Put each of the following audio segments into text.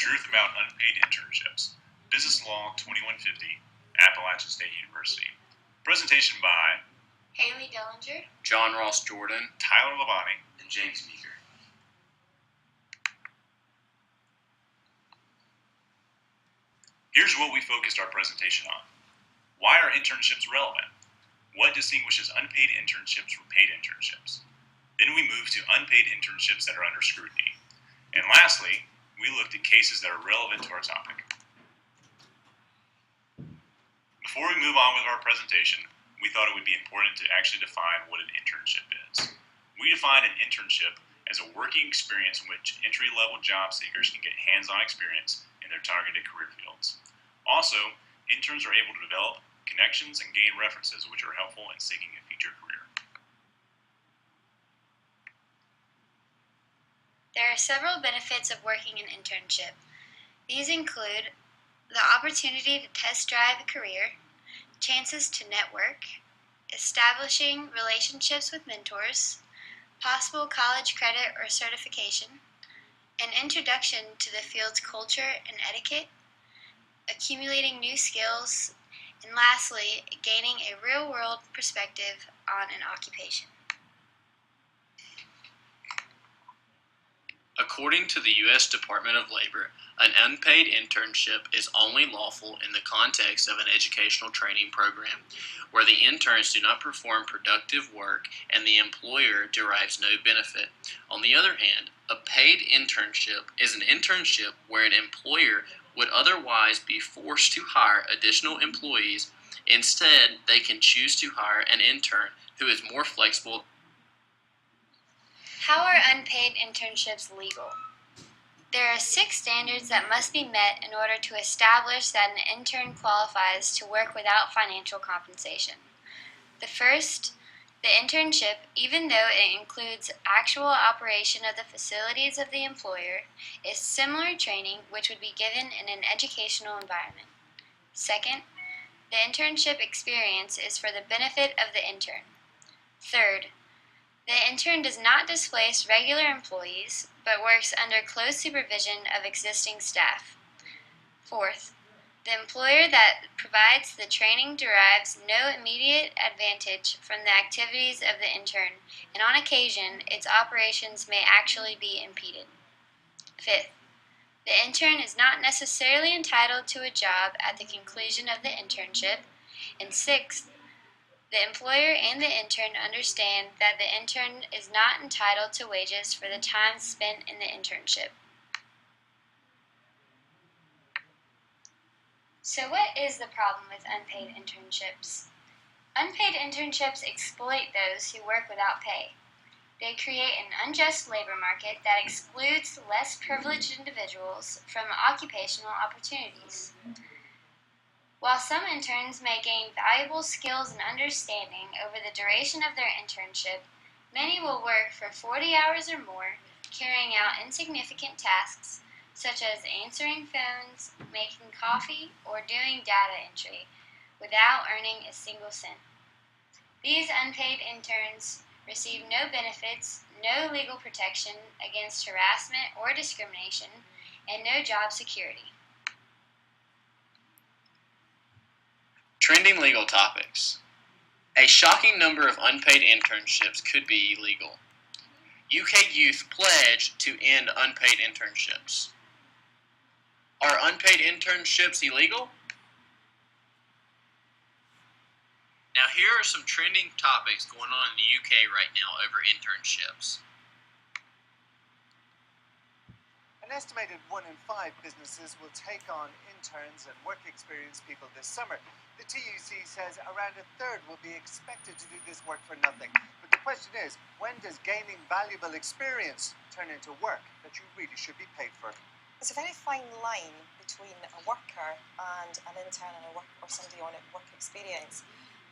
Truth About Unpaid Internships, Business Law 2150, Appalachian State University. Presentation by Hailey Dellinger, John Ross Jordan, Tyler Labonte, and James Meeker. Here's what we focused our presentation on. Why are internships relevant? What distinguishes unpaid internships from paid internships? Then we move to unpaid internships that are under scrutiny. And lastly, we looked at cases that are relevant to our topic. Before we move on with our presentation, we thought it would be important to actually define what an internship is. We define an internship as a working experience in which entry-level job seekers can get hands-on experience in their targeted career fields. Also, interns are able to develop connections and gain references which are helpful in seeking a future career. There are several benefits of working an internship. These include the opportunity to test drive a career, chances to network, establishing relationships with mentors, possible college credit or certification, an introduction to the field's culture and etiquette, accumulating new skills, and lastly, gaining a real-world perspective on an occupation. According to the U.S. Department of Labor, an unpaid internship is only lawful in the context of an educational training program, where the interns do not perform productive work and the employer derives no benefit. On the other hand, a paid internship is an internship where an employer would otherwise be forced to hire additional employees. Instead, they can choose to hire an intern who is more flexible. How are unpaid internships legal? There are 6 standards that must be met in order to establish that an intern qualifies to work without financial compensation. The first, the internship, even though it includes actual operation of the facilities of the employer, is similar training which would be given in an educational environment. Second, the internship experience is for the benefit of the intern. Third, the intern does not displace regular employees, but works under close supervision of existing staff. Fourth, the employer that provides the training derives no immediate advantage from the activities of the intern, and on occasion, its operations may actually be impeded. Fifth, the intern is not necessarily entitled to a job at the conclusion of the internship. And sixth, the employer and the intern understand that the intern is not entitled to wages for the time spent in the internship. So what is the problem with unpaid internships? Unpaid internships exploit those who work without pay. They create an unjust labor market that excludes less privileged individuals from occupational opportunities. While some interns may gain valuable skills and understanding over the duration of their internship, many will work for 40 hours or more, carrying out insignificant tasks such as answering phones, making coffee, or doing data entry, without earning a single cent. These unpaid interns receive no benefits, no legal protection against harassment or discrimination, and no job security. Trending legal topics. A shocking number of unpaid internships could be illegal. UK youth pledge to end unpaid internships. Are unpaid internships illegal? Now here are some trending topics going on in the UK right now over internships. An estimated 1 in 5 businesses will take on interns and work experience people this summer. The TUC says around a third will be expected to do this work for nothing. But the question is, when does gaining valuable experience turn into work that you really should be paid for? There's a very fine line between a worker and an intern and or somebody on a work experience.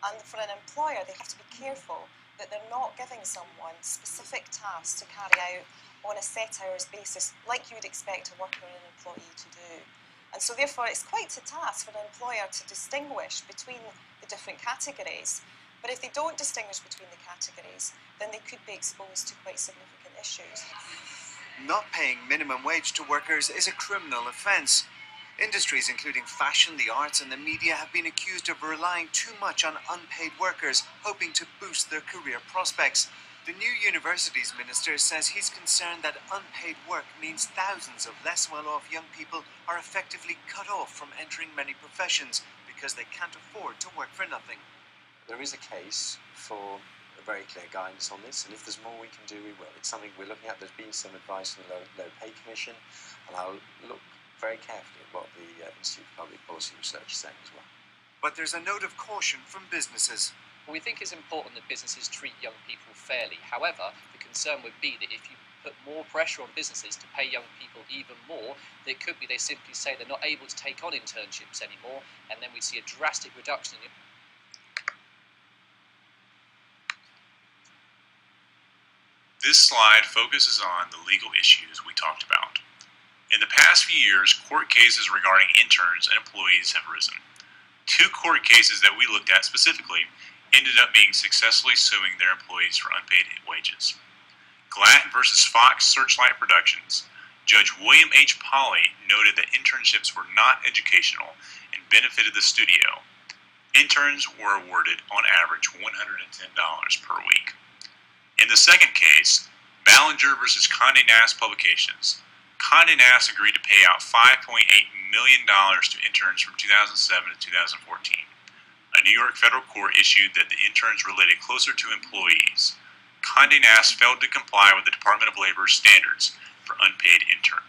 And for an employer, they have to be careful that they're not giving someone specific tasks to carry out on a set hours basis, like you would expect a worker or an employee to do. And so therefore it's quite a task for an employer to distinguish between the different categories. But if they don't distinguish between the categories, then they could be exposed to quite significant issues. Not paying minimum wage to workers is a criminal offence. Industries including fashion, the arts and the media have been accused of relying too much on unpaid workers, hoping to boost their career prospects. The new universities minister says he's concerned that unpaid work means thousands of less well-off young people are effectively cut off from entering many professions because they can't afford to work for nothing. There is a case for a very clear guidance on this, and if there's more we can do, we will. It's something we're looking at. There's been some advice from the Low Pay Commission, and I'll look very carefully at what the Institute for Public Policy Research is saying as well. But there's a note of caution from businesses. We think it's important that businesses treat young people fairly. However, the concern would be that if you put more pressure on businesses to pay young people even more, it could be they simply say they're not able to take on internships anymore, and then we'd see a drastic reduction in This slide focuses on the legal issues we talked about. In the past few years, court cases regarding interns and employees have risen. Two court cases that we looked at specifically ended up being successfully suing their employees for unpaid wages. Glatt versus Fox Searchlight Productions, Judge William H. Pauley noted that internships were not educational and benefited the studio. Interns were awarded, on average, $110 per week. In the second case, Dellinger versus Condé Nast Publications, Condé Nast agreed to pay out $5.8 million to interns from 2007 to 2014. A New York federal court issued that the interns related closer to employees. Condé Nast failed to comply with the Department of Labor's standards for unpaid intern.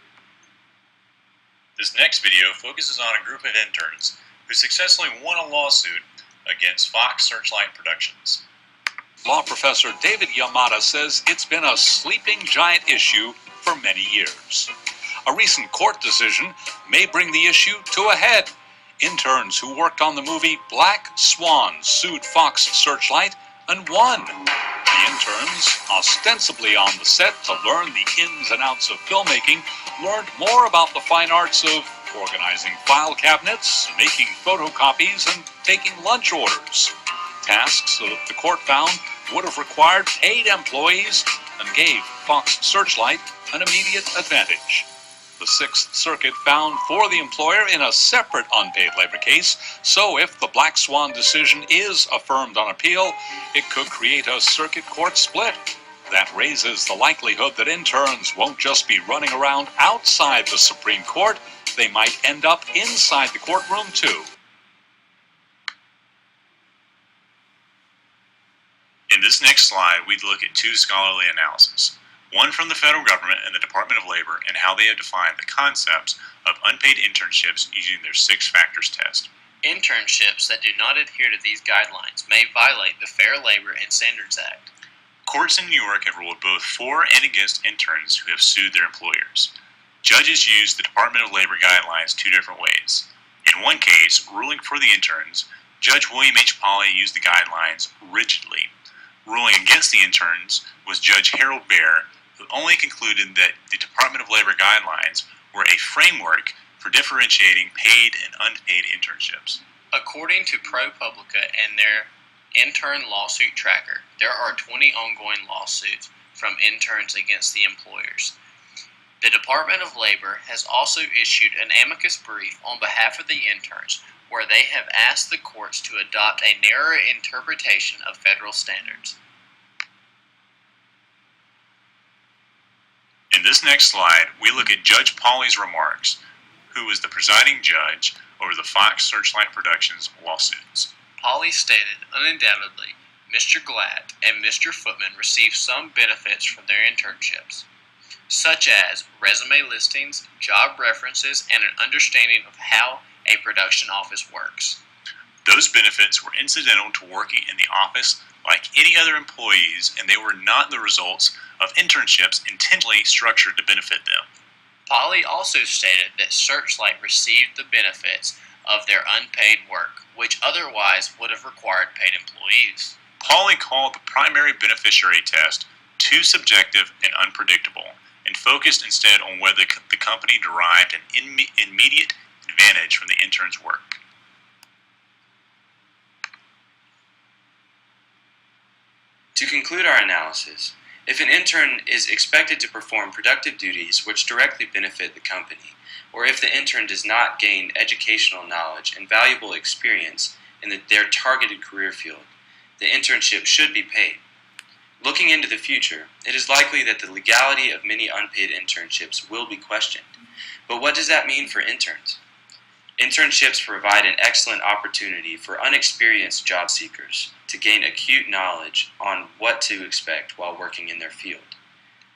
This next video focuses on a group of interns who successfully won a lawsuit against Fox Searchlight Productions. Law professor David Yamada says it's been a sleeping giant issue for many years. A recent court decision may bring the issue to a head. Interns who worked on the movie Black Swan sued Fox Searchlight and won. The interns, ostensibly on the set to learn the ins and outs of filmmaking, learned more about the fine arts of organizing file cabinets, making photocopies, and taking lunch orders. Tasks that the court found would have required paid employees and gave Fox Searchlight an immediate advantage. The Sixth Circuit found for the employer in a separate unpaid labor case, so if the Black Swan decision is affirmed on appeal, it could create a circuit court split. That raises the likelihood that interns won't just be running around outside the Supreme Court, they might end up inside the courtroom too. In this next slide, we look at two scholarly analyses. One from the federal government and the Department of Labor and how they have defined the concepts of unpaid internships using their 6 factors test. Internships that do not adhere to these guidelines may violate the Fair Labor and Standards Act. Courts in New York have ruled both for and against interns who have sued their employers. Judges use the Department of Labor guidelines 2 different ways. In one case, ruling for the interns, Judge William H. Pauley used the guidelines rigidly. Ruling against the interns was Judge Harold Baer, who only concluded that the Department of Labor guidelines were a framework for differentiating paid and unpaid internships. According to ProPublica and their intern lawsuit tracker, there are 20 ongoing lawsuits from interns against the employers. The Department of Labor has also issued an amicus brief on behalf of the interns, where they have asked the courts to adopt a narrower interpretation of federal standards. In this next slide, we look at Judge Pauley's remarks, who was the presiding judge over the Fox Searchlight Productions lawsuits. Pauley stated, undoubtedly, Mr. Glatt and Mr. Footman received some benefits from their internships, such as resume listings, job references, and an understanding of how a production office works. Those benefits were incidental to working in the office like any other employees, and they were not the results of internships intentionally structured to benefit them. Pauley also stated that Searchlight received the benefits of their unpaid work, which otherwise would have required paid employees. Pauley called the primary beneficiary test too subjective and unpredictable, and focused instead on whether the company derived an immediate advantage from the intern's work. To conclude our analysis, If an intern is expected to perform productive duties which directly benefit the company, or if the intern does not gain educational knowledge and valuable experience in their targeted career field, the internship should be paid. Looking into the future, it is likely that the legality of many unpaid internships will be questioned. But what does that mean for interns? Internships provide an excellent opportunity for unexperienced job seekers to gain acute knowledge on what to expect while working in their field.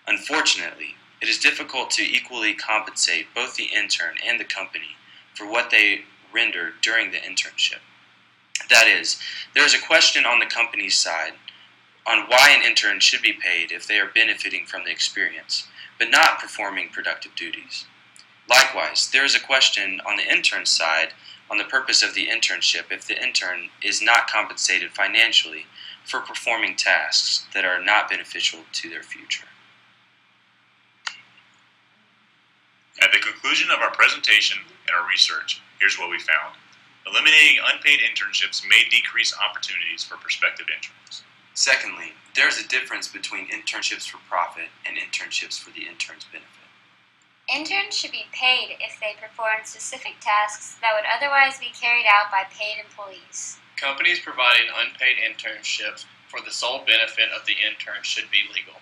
Unfortunately, it is difficult to equally compensate both the intern and the company for what they render during the internship. That is, there is a question on the company's side on why an intern should be paid if they are benefiting from the experience, but not performing productive duties. Likewise, there is a question on the intern's side on the purpose of the internship if the intern is not compensated financially for performing tasks that are not beneficial to their future. At the conclusion of our presentation and our research, here's what we found. Eliminating unpaid internships may decrease opportunities for prospective interns. Secondly, there is a difference between internships for profit and internships for the intern's benefit. Interns should be paid if they perform specific tasks that would otherwise be carried out by paid employees. Companies providing unpaid internships for the sole benefit of the intern should be legal.